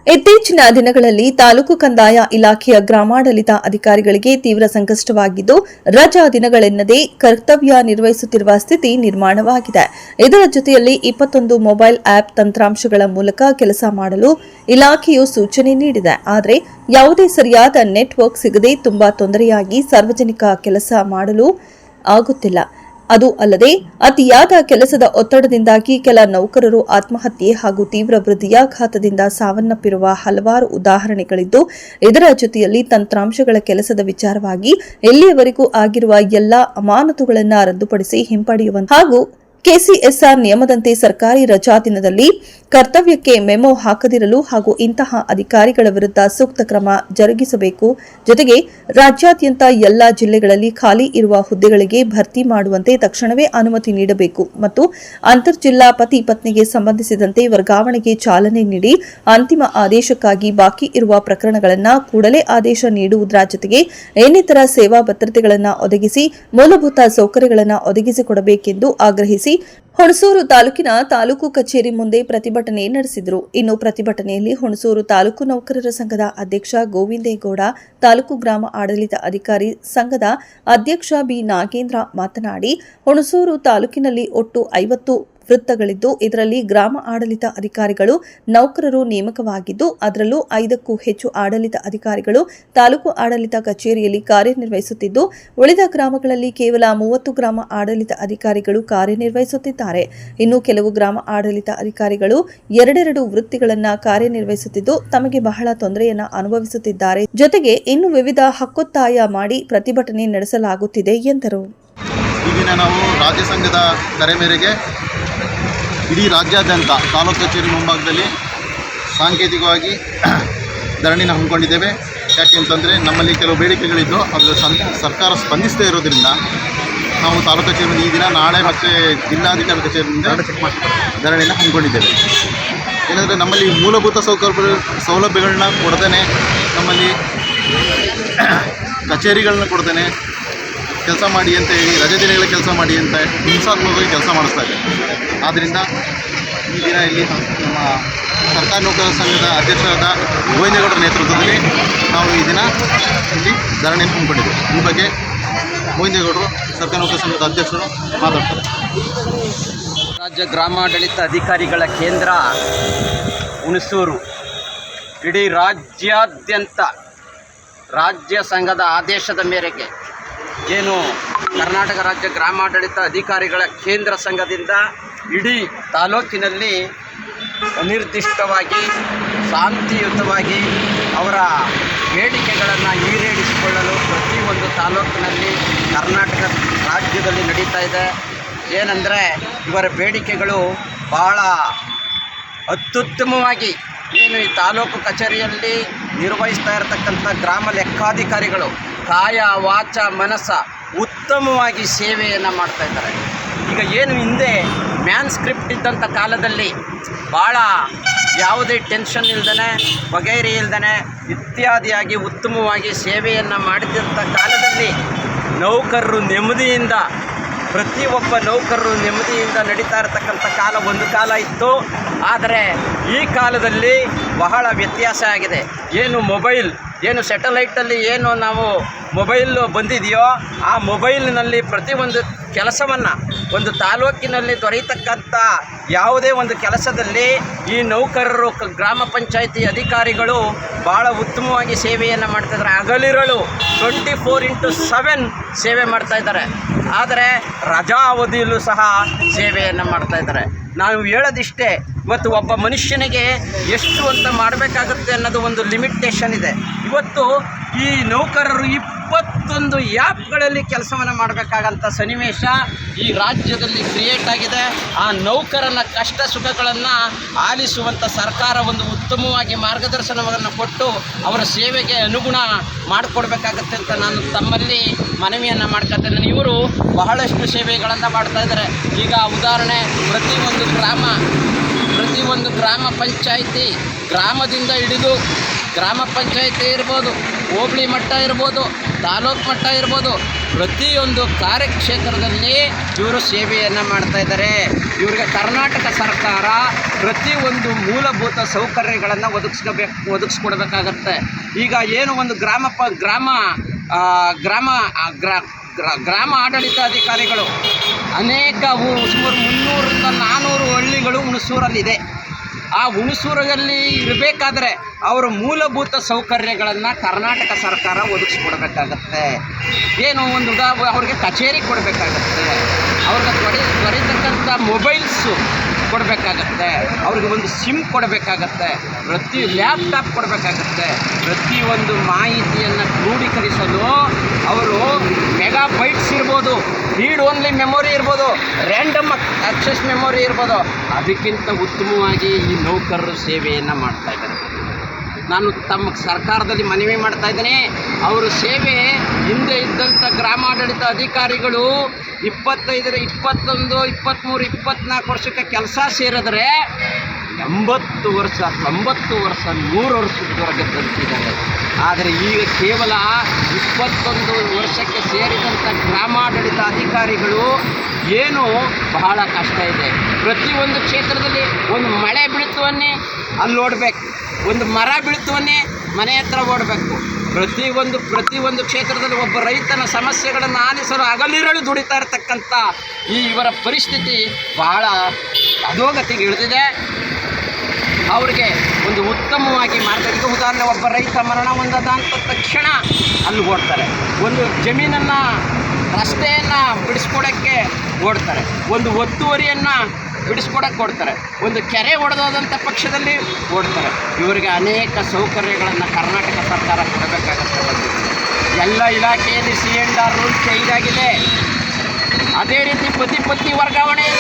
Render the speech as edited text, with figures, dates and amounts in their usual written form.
ಇತ್ತೀಚಿನ ದಿನಗಳಲ್ಲಿ ತಾಲೂಕು ಕಂದಾಯ ಇಲಾಖೆಯ ಗ್ರಾಮಾಡಳಿತ ಅಧಿಕಾರಿಗಳಿಗೆ ತೀವ್ರ ಸಂಕಷ್ಟವಾಗಿದ್ದು, ರಜಾ ದಿನಗಳೆನ್ನದೇ ಕರ್ತವ್ಯ ನಿರ್ವಹಿಸುತ್ತಿರುವ ಸ್ಥಿತಿ ನಿರ್ಮಾಣವಾಗಿದೆ. ಇದರ ಜೊತೆಯಲ್ಲಿ 21 ಮೊಬೈಲ್ ಆಪ್ ತಂತ್ರಾಂಶಗಳ ಮೂಲಕ ಕೆಲಸ ಮಾಡಲು ಇಲಾಖೆಯು ಸೂಚನೆ ನೀಡಿದೆ. ಆದರೆ ಯಾವುದೇ ಸರಿಯಾದ ನೆಟ್ವರ್ಕ್ ಸಿಗದೆ ತುಂಬಾ ತೊಂದರೆಯಾಗಿ ಸಾರ್ವಜನಿಕ ಕೆಲಸ ಮಾಡಲು ಆಗುತ್ತಿಲ್ಲ. ಅದು ಅಲ್ಲದೆ ಅತಿಯಾದ ಕೆಲಸದ ಒತ್ತಡದಿಂದಾಗಿ ಕೆಲ ನೌಕರರು ಆತ್ಮಹತ್ಯೆ ಹಾಗೂ ತೀವ್ರ ಹೃದಯಾಘಾತದಿಂದ ಸಾವನ್ನಪ್ಪಿರುವ ಹಲವಾರು ಉದಾಹರಣೆಗಳಿದ್ದು, ಇದರ ಜೊತೆಯಲ್ಲಿ ತಂತ್ರಾಂಶಗಳ ಕೆಲಸದ ವಿಚಾರವಾಗಿ ಇಲ್ಲಿಯವರೆಗೂ ಆಗಿರುವ ಎಲ್ಲಾ ಅಮಾನತುಗಳನ್ನು ರದ್ದುಪಡಿಸಿ ಹಿಂಪಡೆಯುವಂತೆ ಹಾಗೂ ಕೆಸಿಎಸ್ಆರ್ ನಿಯಮದಂತೆ ಸರ್ಕಾರಿ ರಜಾ ದಿನದಲ್ಲಿ ಕರ್ತವ್ಯಕ್ಕೆ ಮೆಮೊ ಹಾಕದಿರಲು ಹಾಗೂ ಇಂತಹ ಅಧಿಕಾರಿಗಳ ವಿರುದ್ಧ ಸೂಕ್ತ ಕ್ರಮ ಜರುಗಿಸಬೇಕು. ಜೊತೆಗೆ ರಾಜ್ಯಾದ್ಯಂತ ಎಲ್ಲಾ ಜಿಲ್ಲೆಗಳಲ್ಲಿ ಖಾಲಿ ಇರುವ ಹುದ್ದೆಗಳಿಗೆ ಭರ್ತಿ ಮಾಡುವಂತೆ ತಕ್ಷಣವೇ ಅನುಮತಿ ನೀಡಬೇಕು ಮತ್ತು ಅಂತರ್ಜಿಲ್ಲಾ ಪತಿ ಪತ್ನಿಗೆ ಸಂಬಂಧಿಸಿದಂತೆ ವರ್ಗಾವಣೆಗೆ ಚಾಲನೆ ನೀಡಿ ಅಂತಿಮ ಆದೇಶಕ್ಕಾಗಿ ಬಾಕಿ ಇರುವ ಪ್ರಕರಣಗಳನ್ನು ಕೂಡಲೇ ಆದೇಶ ನೀಡುವುದರ ಜೊತೆಗೆ ಇನ್ನಿತರ ಸೇವಾ ಭದ್ರತೆಗಳನ್ನು ಒದಗಿಸಿ ಮೂಲಭೂತ ಸೌಕರ್ಯಗಳನ್ನು ಒದಗಿಸಿಕೊಡಬೇಕೆಂದು ಆಗ್ರಹಿಸಿ ಹುಣಸೂರು ತಾಲೂಕಿನ ತಾಲೂಕು ಕಚೇರಿ ಮುಂದೆ ಪ್ರತಿಭಟನೆ ನಡೆಸಿದರು. ಇನ್ನು ಪ್ರತಿಭಟನೆಯಲ್ಲಿ ಹುಣಸೂರು ತಾಲೂಕು ನೌಕರರ ಸಂಘದ ಅಧ್ಯಕ್ಷ ಗೋವಿಂದೇಗೌಡ, ತಾಲೂಕು ಗ್ರಾಮ ಆಡಳಿತ ಅಧಿಕಾರಿ ಸಂಘದ ಅಧ್ಯಕ್ಷ ಬಿ ನಾಗೇಂದ್ರ ಮಾತನಾಡಿ, ಹುಣಸೂರು ತಾಲೂಕಿನಲ್ಲಿ ಒಟ್ಟು 50 ವೃತ್ತಗಳಿದ್ದು, ಇದರಲ್ಲಿ ಗ್ರಾಮ ಆಡಳಿತ ಅಧಿಕಾರಿಗಳು ನೌಕರರು ನೇಮಕವಾಗಿದ್ದು, ಅದರಲ್ಲೂ 5ಕ್ಕೂ ಹೆಚ್ಚು ಆಡಳಿತ ಅಧಿಕಾರಿಗಳು ತಾಲೂಕು ಆಡಳಿತ ಕಚೇರಿಯಲ್ಲಿ ಕಾರ್ಯನಿರ್ವಹಿಸುತ್ತಿದ್ದು, ಉಳಿದ ಗ್ರಾಮಗಳಲ್ಲಿ ಕೇವಲ 30 ಗ್ರಾಮ ಆಡಳಿತ ಅಧಿಕಾರಿಗಳು ಕಾರ್ಯನಿರ್ವಹಿಸುತ್ತಿದ್ದಾರೆ. ಇನ್ನು ಕೆಲವು ಗ್ರಾಮ ಆಡಳಿತ ಅಧಿಕಾರಿಗಳು 2 ವೃತ್ತಿಗಳನ್ನು ಕಾರ್ಯನಿರ್ವಹಿಸುತ್ತಿದ್ದು, ತಮಗೆ ಬಹಳ ತೊಂದರೆಯನ್ನು ಅನುಭವಿಸುತ್ತಿದ್ದಾರೆ. ಜೊತೆಗೆ ಇನ್ನು ವಿವಿಧ ಹಕ್ಕೊತ್ತಾಯ ಮಾಡಿ ಪ್ರತಿಭಟನೆ ನಡೆಸಲಾಗುತ್ತಿದೆ ಎಂದರು. ಈ ದಿನ ನಾವು ರಾಜ್ಯ ಸಂಘದ ಕರೆ ಮೇರೆಗೆ ಇಡೀ ರಾಜ್ಯಾದ್ಯಂತ ತಾಲೂಕು ಕಚೇರಿ ಮುಂಭಾಗದಲ್ಲಿ ಸಾಂಕೇತಿಕವಾಗಿ ಧರಣಿನ ಹಮ್ಮಿಕೊಂಡಿದ್ದೇವೆ. ಯಾಕೆ ಅಂತಂದರೆ ನಮ್ಮಲ್ಲಿ ಕೆಲವು ಬೇಡಿಕೆಗಳಿದ್ದು ಅದು ಸರ್ಕಾರ ಸ್ಪಂದಿಸದೇ ಇರೋದ್ರಿಂದ ನಾವು ತಾಲೂಕು ಕಚೇರಿ ಈ ದಿನ ನಾಳೆ ಮತ್ತು ಜಿಲ್ಲಾಧಿಕಾರಿ ಕಚೇರಿಯಿಂದ ಧರಣಿನ ಹಮ್ಮಿಕೊಂಡಿದ್ದೇವೆ. ಏನಂದರೆ ನಮ್ಮಲ್ಲಿ ಮೂಲಭೂತ ಸೌಲಭ್ಯಗಳನ್ನ ಕೊಡ್ದೇ, ನಮ್ಮಲ್ಲಿ ಕಚೇರಿಗಳನ್ನ ಕೊಡ್ದೇ ಕೆಲಸ ಮಾಡಿ ಅಂತ ಹೇಳಿ ರಜೆ ದಿನಗಳ ಕೆಲಸ ಮಾಡಿ ಅಂತ ಹಿಂಸಾತ್ಮಕವಾಗಿ ಕೆಲಸ ಮಾಡಿಸ್ತಾ ಇದೆ. ಆದ್ದರಿಂದ ಈ ದಿನ ಇಲ್ಲಿ ನಮ್ಮ ಸರ್ಕಾರಿ ನೌಕರರ ಸಂಘದ ಅಧ್ಯಕ್ಷರಾದ ಗೋವಿಂದೇಗೌಡರ ನೇತೃತ್ವದಲ್ಲಿ ನಾವು ಈ ದಿನ ಇಲ್ಲಿ ಧರಣಿಯನ್ನು ಹಮ್ಮಿಕೊಂಡಿದ್ದೇವೆ. ಈ ಬಗ್ಗೆ ಗೋವಿಂದೇಗೌಡರು ಸರ್ಕಾರಿ ನೌಕರರ ಸಂಘದ ಅಧ್ಯಕ್ಷರು ಮಾತಾಡ್ತಾರೆ. ರಾಜ್ಯ ಗ್ರಾಮಾಡಳಿತ ಅಧಿಕಾರಿಗಳ ಕೇಂದ್ರ ಹುಣಸೂರು ಇಡೀ ರಾಜ್ಯಾದ್ಯಂತ ರಾಜ್ಯ ಸಂಘದ ಆದೇಶದ ಮೇರೆಗೆ ಏನು ಕರ್ನಾಟಕ ರಾಜ್ಯ ಗ್ರಾಮಾಡಳಿತ ಅಧಿಕಾರಿಗಳ ಕೇಂದ್ರ ಸಂಘದಿಂದ ಇಡೀ ತಾಲೂಕಿನಲ್ಲಿ ಅನಿರ್ದಿಷ್ಟವಾಗಿ ಶಾಂತಿಯುತವಾಗಿ ಅವರ ಬೇಡಿಕೆಗಳನ್ನು ಈಡೇರಿಸಿಕೊಳ್ಳಲು ಪ್ರತಿಯೊಂದು ತಾಲೂಕಿನಲ್ಲಿ ಕರ್ನಾಟಕ ರಾಜ್ಯದಲ್ಲಿ ನಡೀತಾ ಇದೆ. ಏನಂದರೆ ಇವರ ಬೇಡಿಕೆಗಳು ಭಾಳ ಅತ್ಯುತ್ತಮವಾಗಿ ಏನು ಈ ತಾಲೂಕು ಕಚೇರಿಯಲ್ಲಿ ನಿರ್ವಹಿಸ್ತಾ ಇರತಕ್ಕಂಥ ಗ್ರಾಮ ಲೆಕ್ಕಾಧಿಕಾರಿಗಳು ಕಾಯ ವಾಚ ಮನಸ್ಸ ಉತ್ತಮವಾಗಿ ಸೇವೆಯನ್ನು ಮಾಡ್ತಾಯಿದ್ದಾರೆ. ಈಗ ಏನು ಹಿಂದೆ ಮ್ಯಾನ್ ಸ್ಕ್ರಿಪ್ಟ್ ಇದ್ದಂಥ ಕಾಲದಲ್ಲಿ ಭಾಳ ಯಾವುದೇ ಟೆನ್ಷನ್ ಇಲ್ದೇ ಬಗೆಹರಿ ಇಲ್ದೇ ಇತ್ಯಾದಿಯಾಗಿ ಉತ್ತಮವಾಗಿ ಸೇವೆಯನ್ನು ಮಾಡಿದಂಥ ಕಾಲದಲ್ಲಿ ನೌಕರರು ನೆಮ್ಮದಿಯಿಂದ ಪ್ರತಿಯೊಬ್ಬ ನೌಕರರು ನೆಮ್ಮದಿಯಿಂದ ನಡೀತಾ ಇರತಕ್ಕಂಥ ಕಾಲ ಒಂದು ಕಾಲ ಇತ್ತು. ಆದರೆ ಈ ಕಾಲದಲ್ಲಿ ಬಹಳ ವ್ಯತ್ಯಾಸ ಆಗಿದೆ. ಏನು ಸ್ಯಾಟಲೈಟಲ್ಲಿ ಏನು ನಾವು ಮೊಬೈಲ್ ಬಂದಿದೆಯೋ ಆ ಮೊಬೈಲ್ನಲ್ಲಿ ಪ್ರತಿಯೊಂದು ಕೆಲಸವನ್ನು ಒಂದು ತಾಲೂಕಿನಲ್ಲಿ ದೊರೆಯತಕ್ಕಂಥ ಯಾವುದೇ ಒಂದು ಕೆಲಸದಲ್ಲಿ ಈ ನೌಕರರು ಗ್ರಾಮ ಪಂಚಾಯಿತಿ ಅಧಿಕಾರಿಗಳು ಭಾಳ ಉತ್ತಮವಾಗಿ ಸೇವೆಯನ್ನು ಮಾಡ್ತಾಯಿದ್ದಾರೆ. ಹಗಲಿರುಳು 24x7 ಸೇವೆ ಮಾಡ್ತಾಯಿದ್ದಾರೆ. ಆದರೆ ರಜಾ ಅವಧಿಯಲ್ಲೂ ಸಹ ಸೇವೆಯನ್ನು ಮಾಡ್ತಾಯಿದ್ದಾರೆ. ನಾವು ಹೇಳೋದಿಷ್ಟೇ, ಇವತ್ತು ಒಬ್ಬ ಮನುಷ್ಯನಿಗೆ ಎಷ್ಟು ಅಂತ ಮಾಡಬೇಕಾಗುತ್ತೆ ಅನ್ನೋದು ಒಂದು ಲಿಮಿಟೇಷನ್ ಇದೆ. ಇವತ್ತು ಈ ನೌಕರರು 21 ಆ್ಯಪ್ಗಳಲ್ಲಿ ಕೆಲಸವನ್ನು ಮಾಡಬೇಕಾಗಂಥ ಸನ್ನಿವೇಶ ಈ ರಾಜ್ಯದಲ್ಲಿ ಕ್ರಿಯೇಟ್ ಆಗಿದೆ. ಆ ನೌಕರನ ಕಷ್ಟ ಸುಖಗಳನ್ನು ಆಲಿಸುವಂಥ ಸರ್ಕಾರ ಒಂದು ಉತ್ತಮವಾಗಿ ಮಾರ್ಗದರ್ಶನವನ್ನು ಕೊಟ್ಟು ಅವರ ಸೇವೆಗೆ ಅನುಗುಣ ಮಾಡಿಕೊಡ್ಬೇಕಾಗತ್ತೆ ಅಂತ ನಾನು ತಮ್ಮಲ್ಲಿ ಮನವಿಯನ್ನು ಮಾಡ್ಕೊಳ್ತೇನೆ. ಇವರು ಬಹಳಷ್ಟು ಸೇವೆಗಳನ್ನು ಮಾಡ್ತಾಯಿದ್ದಾರೆ. ಈಗ ಉದಾಹರಣೆ, ಪ್ರತಿಯೊಂದು ಗ್ರಾಮ ಪಂಚಾಯಿತಿ ಗ್ರಾಮದಿಂದ ಹಿಡಿದು ಗ್ರಾಮ ಪಂಚಾಯಿತಿ ಇರ್ಬೋದು, ಹೋಬಳಿ ಮಟ್ಟ ಇರ್ಬೋದು, ತಾಲೂಕು ಮಟ್ಟ ಇರ್ಬೋದು, ಪ್ರತಿಯೊಂದು ಕಾರ್ಯಕ್ಷೇತ್ರದಲ್ಲಿ ಇವರು ಸೇವೆಯನ್ನು ಮಾಡ್ತಾಯಿದ್ದಾರೆ. ಇವರಿಗೆ ಕರ್ನಾಟಕ ಸರ್ಕಾರ ಪ್ರತಿಯೊಂದು ಮೂಲಭೂತ ಸೌಕರ್ಯಗಳನ್ನು ಒದಗಿಸ್ಕೊಡ್ಬೇಕಾಗತ್ತೆ. ಈಗ ಏನು ಒಂದು ಗ್ರಾಮ ಆಡಳಿತಾಧಿಕಾರಿಗಳು ಅನೇಕ ಸುಮಾರು 300ರಿಂದ 400 ಹಳ್ಳಿಗಳು ಹುಣಸೂರಲ್ಲಿದೆ. ಆ ಹುಣಸೂರಲ್ಲಿ ಇರಬೇಕಾದ್ರೆ ಅವರ ಮೂಲಭೂತ ಸೌಕರ್ಯಗಳನ್ನು ಕರ್ನಾಟಕ ಸರ್ಕಾರ ಒದಗಿಸ್ಕೊಡ್ಬೇಕಾಗತ್ತೆ. ಏನು ಒಂದು ಅವ್ರಿಗೆ ಕಚೇರಿ ಕೊಡಬೇಕಾಗತ್ತೆ, ಅವ್ರಿಗೆ ತ್ವರಿತಕ್ಕಂಥ ಮೊಬೈಲ್ಸು ಕೊಡಬೇಕಾಗತ್ತೆ, ಅವ್ರಿಗೆ ಒಂದು ಸಿಮ್ ಕೊಡಬೇಕಾಗತ್ತೆ, ಲ್ಯಾಪ್ಟಾಪ್ ಕೊಡಬೇಕಾಗತ್ತೆ. ಪ್ರತಿಯೊಂದು ಮಾಹಿತಿಯನ್ನು ಕ್ರೋಢೀಕರಿಸಲು ಅವರು ಮೆಗಾಬೈಟ್ಸ್ ಇರ್ಬೋದು, ರೀಡ್ ಓನ್ಲಿ ಮೆಮೊರಿ ಇರ್ಬೋದು, ರ್ಯಾಂಡಮ್ ಆಕ್ಸೆಸ್ ಮೆಮೊರಿ ಇರ್ಬೋದು, ಅದಕ್ಕಿಂತ ಉತ್ತಮವಾಗಿ ಈ ನೌಕರರು ಸೇವೆಯನ್ನು ಮಾಡ್ತಾಯಿದ್ದಾರೆ. ನಾನು ತಮ್ಮ ಸರ್ಕಾರದಲ್ಲಿ ಮನವಿ ಮಾಡ್ತಾಯಿದ್ದೀನಿ, ಅವರು ಸೇವೆ ಹಿಂದೆ ಇದ್ದಂಥ ಗ್ರಾಮಾಡಳಿತ ಅಧಿಕಾರಿಗಳು 25, 21, 23, 24 ವರ್ಷಕ್ಕೆ ಕೆಲಸ ಸೇರಿದ್ರೆ 80 ವರ್ಷ, 90 ವರ್ಷ, 100 ವರ್ಷದವರೆಗೆ ತಲುಪಿದ್ದಾರೆ. ಆದರೆ ಈಗ ಕೇವಲ 21 ವರ್ಷಕ್ಕೆ ಸೇರಿದಂಥ ಗ್ರಾಮಾಡಳಿತ ಅಧಿಕಾರಿಗಳು ಏನು ಬಹಳ ಕಷ್ಟ ಇದೆ. ಪ್ರತಿಯೊಂದು ಕ್ಷೇತ್ರದಲ್ಲಿ ಒಂದು ಮಳೆ ಬೀಳ್ತವನ್ನೇ ಅಲ್ಲಿ ಓಡಬೇಕು, ಒಂದು ಮರ ಬೀಳ್ತವನ್ನೇ ಮನೆ ಹತ್ರ ಓಡಬೇಕು. ಪ್ರತಿಯೊಂದು ಕ್ಷೇತ್ರದಲ್ಲಿ ಒಬ್ಬ ರೈತನ ಸಮಸ್ಯೆಗಳನ್ನು ಆಲಿಸಲು ಹಗಲಿರುಳು ದುಡಿತಾ ಇರತಕ್ಕಂಥ ಇವರ ಪರಿಸ್ಥಿತಿ ಬಹಳ ಅಧೋಗತಿಗೆ ಇಳಿದಿದೆ. ಅವರಿಗೆ ಒಂದು ಉತ್ತಮವಾಗಿ ಈಗ ಉದಾಹರಣೆ, ಒಬ್ಬ ರೈತ ಮರಣ ಹೊಂದದ ಅಂತ ತಕ್ಷಣ ಅಲ್ಲಿ ಓಡ್ತಾರೆ. ಒಂದು ಜಮೀನನ್ನು, ರಸ್ತೆಯನ್ನು ಬಿಡಿಸ್ಕೊಡೋಕ್ಕೆ ಓಡ್ತಾರೆ, ಒಂದು ಒತ್ತುವರಿಯನ್ನು ಬಿಡಿಸ್ಕೊಡಕ್ಕೆ ಓಡ್ತಾರೆ, ಒಂದು ಕೆರೆ ಒಡೆದೋದಂಥ ಪಕ್ಷದಲ್ಲಿ ಓಡ್ತಾರೆ. ಇವರಿಗೆ ಅನೇಕ ಸೌಕರ್ಯಗಳನ್ನು ಕರ್ನಾಟಕ ಸರ್ಕಾರ ಕೊಡಬೇಕಾಗತ್ತೆ. ಎಲ್ಲ ಇಲಾಖೆಯಲ್ಲಿ C&R ರೂಲ್ ಚೇಂಜ್ ಆಗಿದೆ. ಅದೇ ರೀತಿ ಪತಿ ವರ್ಗಾವಣೆಯನ್ನು